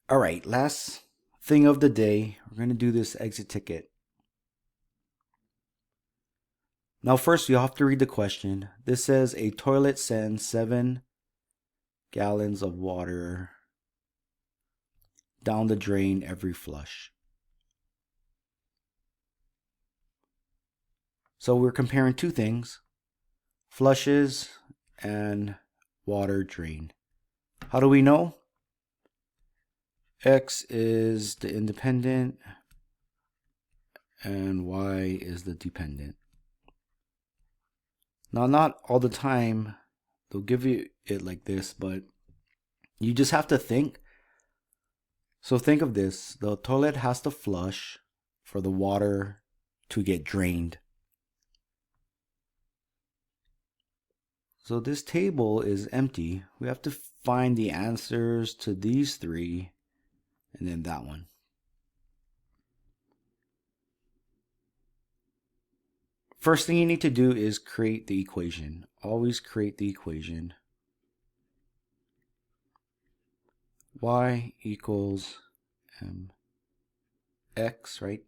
All right, last thing of the day. We're going to do this exit ticket. Now, first, you have to read the question. This says a toilet sends 7 gallons of water down the drain every flush. So we're comparing two things, flushes and water drain. How do we know? X is the independent and Y is the dependent. Now, not all the time they'll give you it like this, but you just have to think. So think of this. The toilet has to flush for the water to get drained. So this table is empty. We have to find the answers to these three and then that one. First thing you need to do is create the equation. Always create the equation. Y equals mx, right?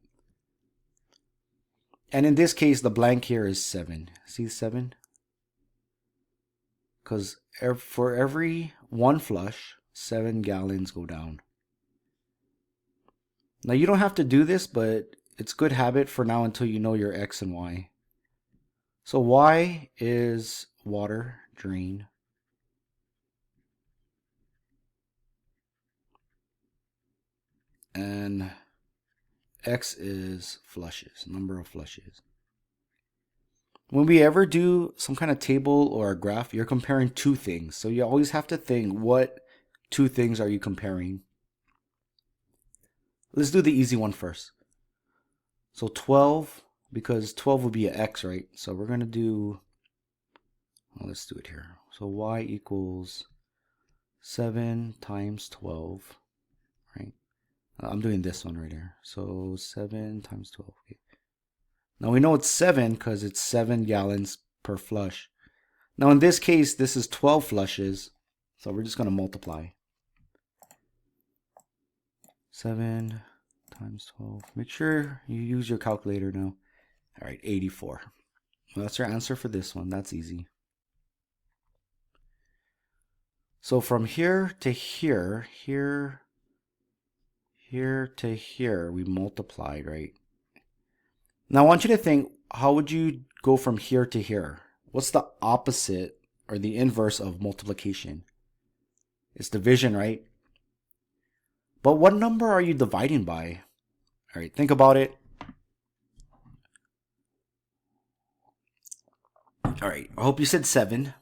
And in this case, the blank here is 7. See 7? Because for every one flush, 7 gallons go down. Now you don't have to do this, but it's good habit for now until you know your X and Y. So Y is water drain. And X is flushes, number of flushes. When we ever do some kind of table or a graph, you're comparing two things. So you always have to think, what two things are you comparing? Let's do the easy one first. So 12, because 12 would be an X, right? So we're going to do, well, let's do it here. So Y equals 7 times 12, right? I'm doing this one right here. So 7 times 12. Okay. Now we know it's 7 because it's 7 gallons per flush. Now in this case, this is 12 flushes. So we're just going to multiply. 7 times 12. Make sure you use your calculator now. All right, 84. Well, that's your answer for this one. That's easy. So from here to here, here to here, we multiplied, right? Now I want you to think, how would you go from here to here? What's the opposite or the inverse of multiplication? It's division, right? But what number are you dividing by? All right, think about it. All right, I hope you said 7.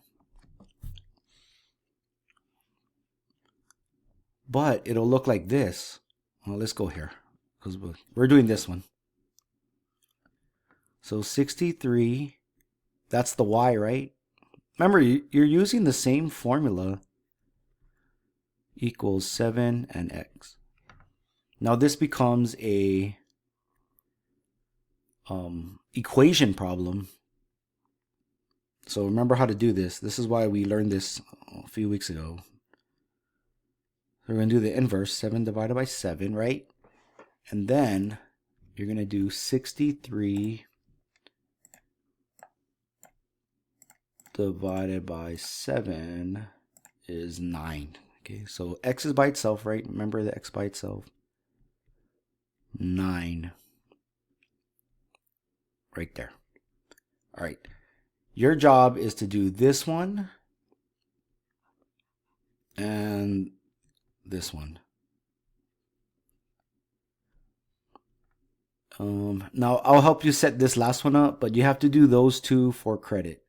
But it'll look like this. Well, let's go here because we're doing this one. So 63, that's the Y, right? Remember, you're using the same formula, equals 7 and X. Now this becomes a equation problem. So remember how to do this. This is why we learned this a few weeks ago. So we're going to do the inverse, 7 divided by 7, right? And then you're going to do 63 divided by 7 is 9. Okay, so X is by itself, right? Remember the X by itself. 9. Right there. All right. Your job is to do this one and this one. Now I'll help you set this last one up, but you have to do those two for credit.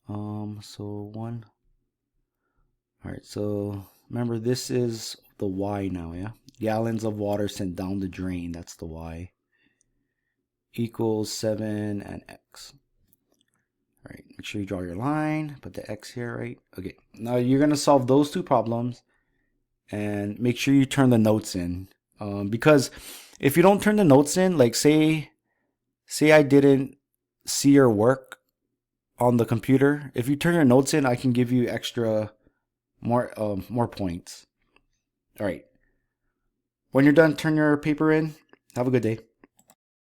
So 1. All right, so remember this is the Y now, yeah? Gallons of water sent down the drain, that's the Y. Equals 7 and X. All right, make sure you draw your line, put the X here, right? Okay, now you're gonna solve those two problems and make sure you turn the notes in. Because if you don't turn the notes in, like say I didn't see your work on the computer, if you turn your notes in, I can give you extra more points. All right. When you're done, turn your paper in. Have a good day.